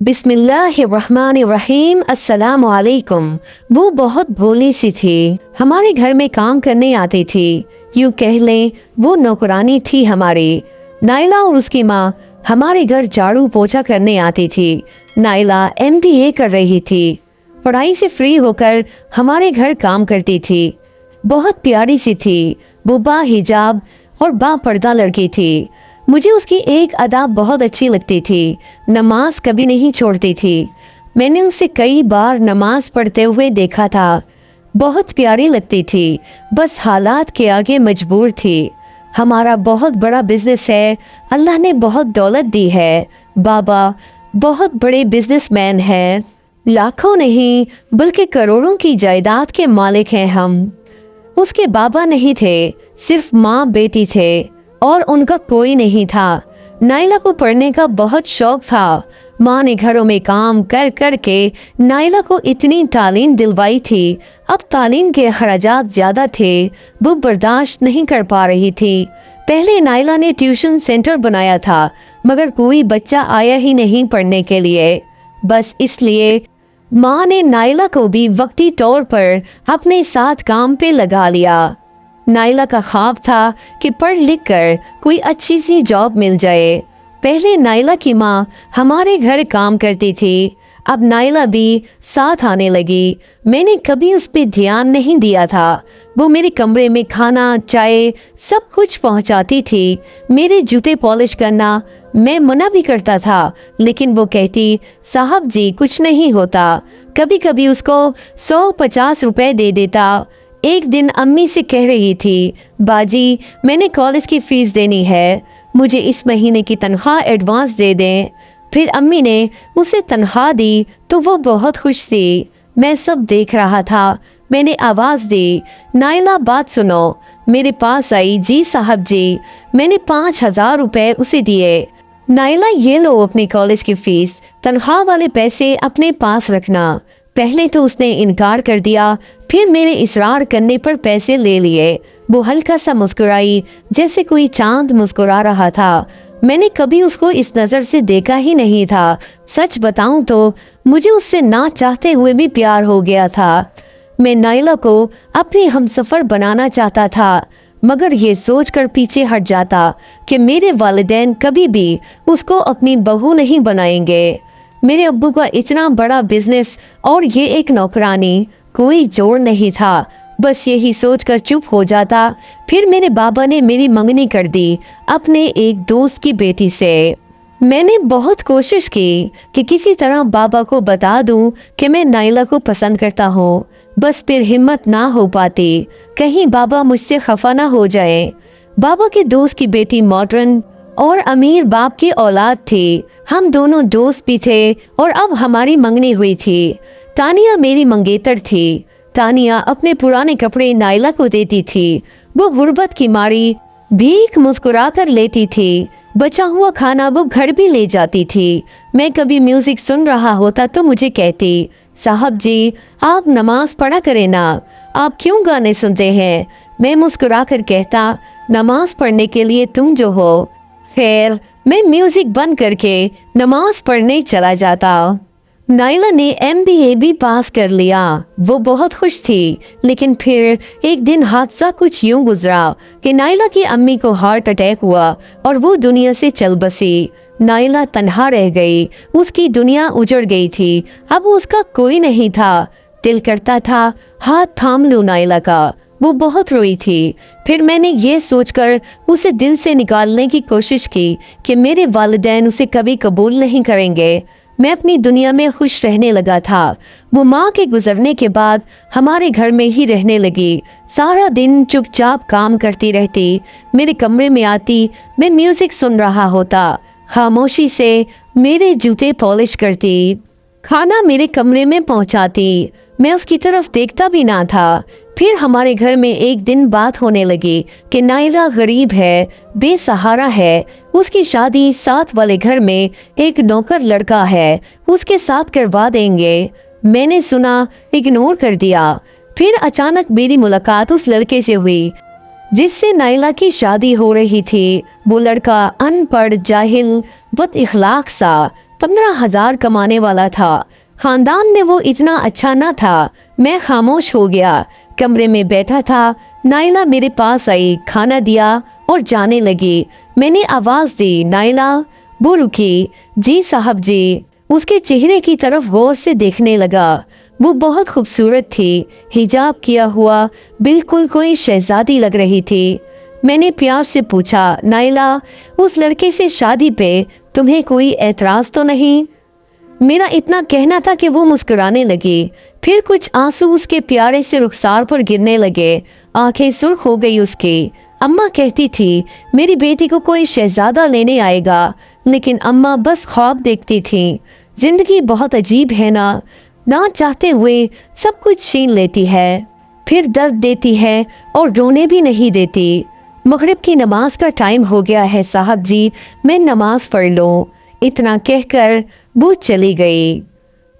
बिस्मिल्लाहिर्रहमानिर्रहीम। अस्सलाम वालेकुम। वो बहुत भोली सी थी, हमारे घर में काम करने आती थी। यूँ कह लें वो नौकरानी थी हमारी। नाइला और उसकी माँ हमारे घर झाड़ू पोछा करने आती थी। नाइला MBA कर रही थी। पढ़ाई से फ्री होकर हमारे घर काम करती थी। बहुत प्यारी सी थी। वो बा हिजाब और बा पर्दा लड़की थी। मुझे उसकी एक अदा बहुत अच्छी लगती थी। नमाज कभी नहीं छोड़ती थी। मैंने उसे कई बार नमाज पढ़ते हुए देखा था। बहुत प्यारी लगती थी, बस हालात के आगे मजबूर थी। हमारा बहुत बड़ा बिजनेस है, अल्लाह ने बहुत दौलत दी है। बाबा बहुत बड़े बिजनेसमैन हैं, लाखों नहीं बल्कि करोड़ों की जायदाद के मालिक हैं हम। उसके बाबा नहीं थे, सिर्फ माँ बेटी थे और उनका कोई नहीं था। नाइला को पढ़ने का बहुत शौक था। माँ ने घरों में काम कर कर के नाइला को इतनी तालीम दिलवाई थी। अब तालीम के खर्चात ज़्यादा थे, वो बर्दाश्त नहीं कर पा रही थी। पहले नाइला ने ट्यूशन सेंटर बनाया था, मगर कोई बच्चा आया ही नहीं पढ़ने के लिए। बस इसलिए माँ ने नाइला को भी वक्ती तौर पर अपने साथ काम पे लगा लिया। नाइला का ख्वाब था कि पढ़ लिख कर कोई अच्छी सी जॉब मिल जाए। पहले नाइला की माँ हमारे घर काम करती थी, अब नाइला भी साथ आने लगी। मैंने कभी उस पर ध्यान नहीं दिया था। वो मेरे कमरे में खाना चाय सब कुछ पहुँचाती थी। मेरे जूते पॉलिश करना मैं मना भी करता था, लेकिन वो कहती साहब जी कुछ नहीं होता। कभी कभी उसको 150 रुपए दे देता। एक दिन अम्मी से कह रही थी, बाजी मैंने कॉलेज की फीस देनी है, मुझे इस महीने की तनख्वाह एडवांस दे दें। फिर अम्मी ने उसे तनख्वाह दी तो वो बहुत खुश थी। मैं सब देख रहा था। मैंने आवाज़ दी, नाइला बात सुनो। मेरे पास आई, जी साहब जी। मैंने 5000 रुपये उसे दिए। नाइला ये लो अपनी कॉलेज की फीस, तनख्वाह वाले पैसे अपने पास रखना। पहले तो उसने इनकार कर दिया, फिर मेरे इसरार करने पर पैसे ले लिए। वो हल्का सा मुस्कुराई, जैसे कोई चांद मुस्कुरा रहा था। मैंने कभी उसको इस नज़र से देखा ही नहीं था। सच बताऊं तो मुझे उससे ना चाहते हुए भी प्यार हो गया था। मैं नाइला को अपनी हमसफ़र बनाना चाहता था, मगर ये सोचकर पीछे हट जाता कि मेरे वालिदैन कभी भी उसको अपनी बहू नहीं बनाएंगे। मेरे अब्बू का इतना बड़ा बिजनेस और ये एक नौकरानी, कोई जोड़ नहीं था। बस यही सोचकर चुप हो जाता। फिर मेरे बाबा ने मेरी मंगनी कर दी अपने एक दोस्त की बेटी से। मैंने बहुत कोशिश की कि किसी तरह बाबा को बता दूं कि मैं नाइला को पसंद करता हूँ, बस फिर हिम्मत ना हो पाती, कहीं बाबा मुझसे खफा ना हो जाए। बाबा के दोस्त की बेटी मॉडर्न और अमीर बाप की औलाद थी। हम दोनों दोस्त भी थे और अब हमारी मंगनी हुई थी। तानिया मेरी मंगेतर थी। तानिया अपने पुराने कपड़े नाइला को देती थी। वो गुर्बत की मारी भीख मुस्कुरा कर लेती थी। बचा हुआ खाना वो घर भी ले जाती थी। मैं कभी म्यूजिक सुन रहा होता तो मुझे कहती, साहब जी आप नमाज पढ़ा करें ना, आप क्यों गाने सुनते हैं। मैं मुस्कुरा कर कहता, नमाज पढ़ने के लिए तुम जो हो। खैर मैं म्यूजिक बंद करके नमाज पढ़ने चला जाता। नाइला ने MBA भी पास कर लिया। वो बहुत खुश थी, लेकिन फिर एक दिन हादसा कुछ यूं गुजरा कि नाइला की अम्मी को हार्ट अटैक हुआ और वो दुनिया से चल बसी। नाइला तन्हा रह गई। उसकी दुनिया उजड़ गई थी। अब उसका कोई नहीं था। दिल करता था हाथ थाम लूं नाइला का। वो बहुत रोई थी। फिर मैंने ये सोचकर उसे दिल से निकालने की कोशिश की कि मेरे वालिदैन उसे कभी कबूल नहीं करेंगे। मैं अपनी दुनिया में खुश रहने लगा था। वो माँ के गुजरने के बाद हमारे घर में ही रहने लगी। सारा दिन चुपचाप काम करती रहती। मेरे कमरे में आती, मैं म्यूजिक सुन रहा होता। खामोशी से मेरे जूते पॉलिश करती। खाना मेरे कमरे में पहुँचाती। मैं उसकी तरफ देखता भी ना था। फिर हमारे घर में एक दिन बात होने लगी कि नाइला गरीब है, बेसहारा है। उसकी शादी साथ वाले घर में एक नौकर लड़का है, उसके साथ करवा देंगे। मैंने सुना, इग्नोर कर दिया। फिर अचानक मेरी मुलाकात उस लड़के से हुई जिससे नाइला की शादी हो रही थी। वो लड़का अनपढ़, जाहिल, बद इखलाक सा 15,000 कमाने वाला था। खानदान में वो इतना अच्छा न था। मैं खामोश हो गया, कमरे में बैठा था। नाइला मेरे पास आई, खाना दिया और जाने लगी। मैंने आवाज दी, नाइला। वो रुकी। जी साहब जी। उसके चेहरे की तरफ गौर से देखने लगा। वो बहुत खूबसूरत थी, हिजाब किया हुआ, बिल्कुल कोई शहजादी लग रही थी। मैंने प्यार से पूछा, नाइला, उस लड़के से शादी पे तुम्हें कोई एतराज तो नहीं? मेरा इतना कहना था कि वो मुस्कुराने लगी। फिर कुछ आंसू उसके प्यारे से रुखसार पर गिरने लगे। आंखें सुर्ख हो गई उसकी। अम्मा कहती थी मेरी बेटी को कोई शहजादा लेने आएगा, लेकिन अम्मा बस ख्वाब देखती थी। जिंदगी बहुत अजीब है ना चाहते हुए सब कुछ छीन लेती है, फिर दर्द देती है और रोने भी नहीं देती। मगरिब की नमाज का टाइम हो गया है साहब जी, मैं नमाज पढ़ लूं। इतना कहकर वो चली गई।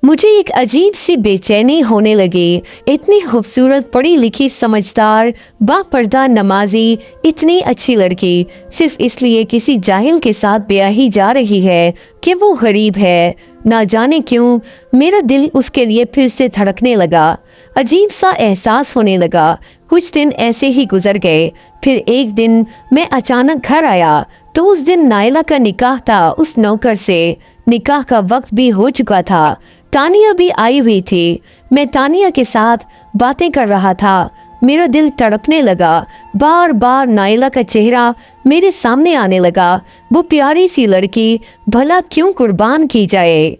मुझे एक अजीब सी बेचैनी होने लगी। इतनी खूबसूरत, पढ़ी लिखी, समझदार, बापर्दा, नमाजी, इतनी अच्छी लड़की सिर्फ इसलिए किसी जाहिल के साथ ब्याही जा रही है कि वो गरीब है। ना जाने क्यों मेरा दिल उसके लिए फिर से धड़कने लगा। अजीब सा एहसास होने लगा। कुछ दिन ऐसे ही गुजर गए। फिर एक दिन मैं अचानक घर आया तो उस दिन नाइला का निकाह था उस नौकर से। निकाह का वक्त भी हो चुका था। तानिया भी आई हुई थी। मैं तानिया के साथ बातें कर रहा था। मेरा दिल तड़पने लगा। बार बार नाइला का चेहरा मेरे सामने आने लगा। वो प्यारी सी लड़की भला क्यों कुर्बान की जाए?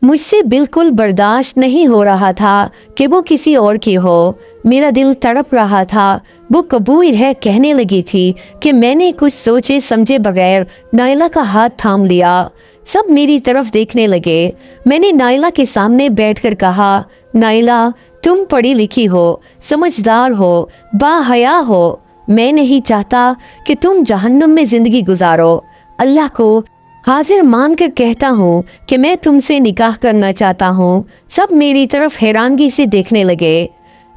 मुझसे बिल्कुल बर्दाश्त नहीं हो रहा था कि वो किसी और की हो। मेरा दिल तड़प रहा था। वो कबूल है कहने लगी थी कि मैंने कुछ सोचे समझे बगैर नाइला का हाथ थाम लिया। सब मेरी तरफ देखने लगे। मैंने नाइला के सामने बैठकर कहा, नाइला, तुम पढ़ी लिखी हो, समझदार हो, बाहया हो। मैं नहीं चाहता कि तुम जहन्नुम में जिंदगी गुजारो। अल्लाह को हाजिर मानकर कहता हूँ कि मैं तुमसे निकाह करना चाहता हूँ। सब मेरी तरफ हैरानगी से देखने लगे।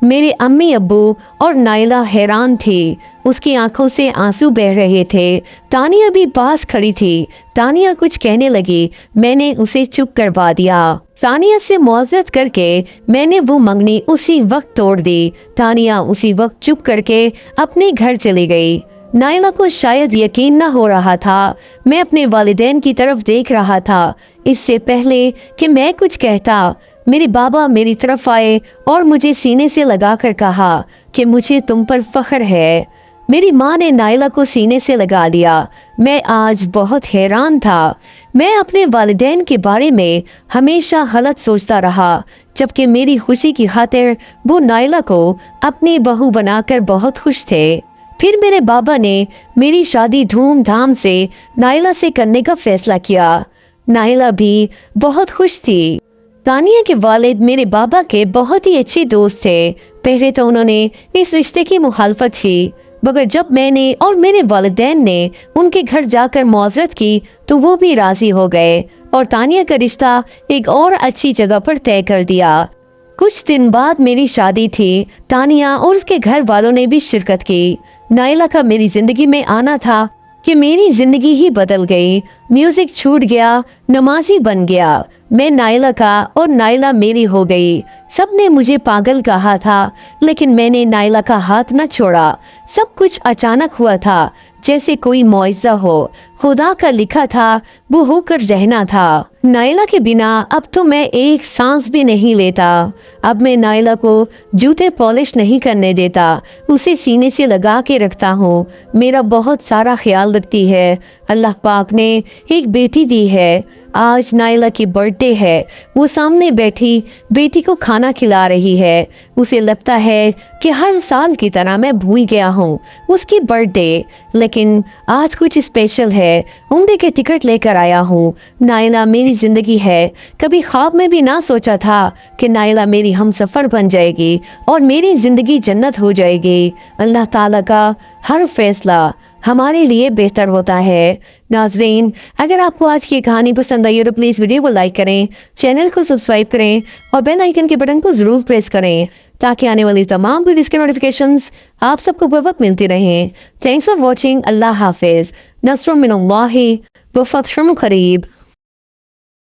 मेरे अम्मी अब्बू और नाइला हैरान थी। उसकी आंखों से आंसू बह रहे थे। तानिया भी पास खड़ी थी। तानिया कुछ कहने लगी, मैंने उसे चुप करवा दिया। तानिया से मुआवजत करके मैंने वो मंगनी उसी वक्त तोड़ दी। तानिया उसी वक्त चुप करके अपने घर चली गई। नाइला को शायद यकीन न हो रहा था। मैं अपने वालिदैन की तरफ देख रहा था। इससे पहले कि मैं कुछ कहता, मेरे बाबा मेरी तरफ आए और मुझे सीने से लगाकर कहा कि मुझे तुम पर फख्र है। मेरी माँ ने नाइला को सीने से लगा लिया। मैं आज बहुत हैरान था। मैं अपने वालिदैन के बारे में हमेशा गलत सोचता रहा, जबकि मेरी खुशी की खातिर वो नाइला को अपनी बहू बनाकर बहुत खुश थे। फिर मेरे बाबा ने मेरी शादी धूमधाम से नाइला से करने का फैसला किया। नाइला भी बहुत खुश थी। तानिया के वालिद मेरे बाबा के बहुत ही अच्छे दोस्त थे। पहले तो उन्होंने इस रिश्ते की मुखालफत की, मगर जब मैंने और मेरे वालिदैन ने उनके घर जाकर मुआवजत की तो वो भी राजी हो गए और तानिया का रिश्ता एक और अच्छी जगह पर तय कर दिया। कुछ दिन बाद मेरी शादी थी। तानिया और उसके घर वालों ने भी शिरकत की। नाइला का मेरी जिंदगी में आना था कि मेरी जिंदगी ही बदल गई। म्यूजिक छूट गया, नमाजी बन गया। मैं नाइला का और नाइला मेरी हो गई। सब ने मुझे पागल कहा था, लेकिन मैंने नाइला का हाथ न छोड़ा। सब कुछ अचानक हुआ था, जैसे कोई मुआजिज़ा हो। खुदा का लिखा था, वो होकर रहना था। नाइला के बिना अब तो मैं एक सांस भी नहीं लेता। अब मैं नाइला को जूते पॉलिश नहीं करने देता, उसे सीने से लगा के रखता हूँ। मेरा बहुत सारा ख्याल रखती है। अल्लाह पाक ने एक बेटी दी है। आज नाइला की बर्थडे है। वो सामने बैठी बेटी को खाना खिला रही है। उसे लगता है कि हर साल की तरह मैं भूल गया हूँ उसकी बर्थडे, लेकिन आज कुछ स्पेशल है। उम्रे के टिकट लेकर आया हूँ। नाइला मेरी ज़िंदगी है। कभी ख्वाब में भी ना सोचा था कि नाइला मेरी हमसफ़र बन जाएगी और मेरी ज़िंदगी जन्नत हो जाएगी। अल्लाह ताला का हर फैसला हमारे लिए बेहतर होता है। नाज़रीन, अगर आपको आज की कहानी पसंद आई हो तो प्लीज़ वीडियो को लाइक करें, चैनल को सब्सक्राइब करें और बेल आइकन के बटन को ज़रूर प्रेस करें ताकि आने वाली तमाम वीडियोज़ के नोटिफिकेशंस आप सबको बर वक्त मिलती रहें। Thanks for watching. अल्लाह हाफिज़। नस्रुम मिनल्लाहि व फत्हुन क़रीब।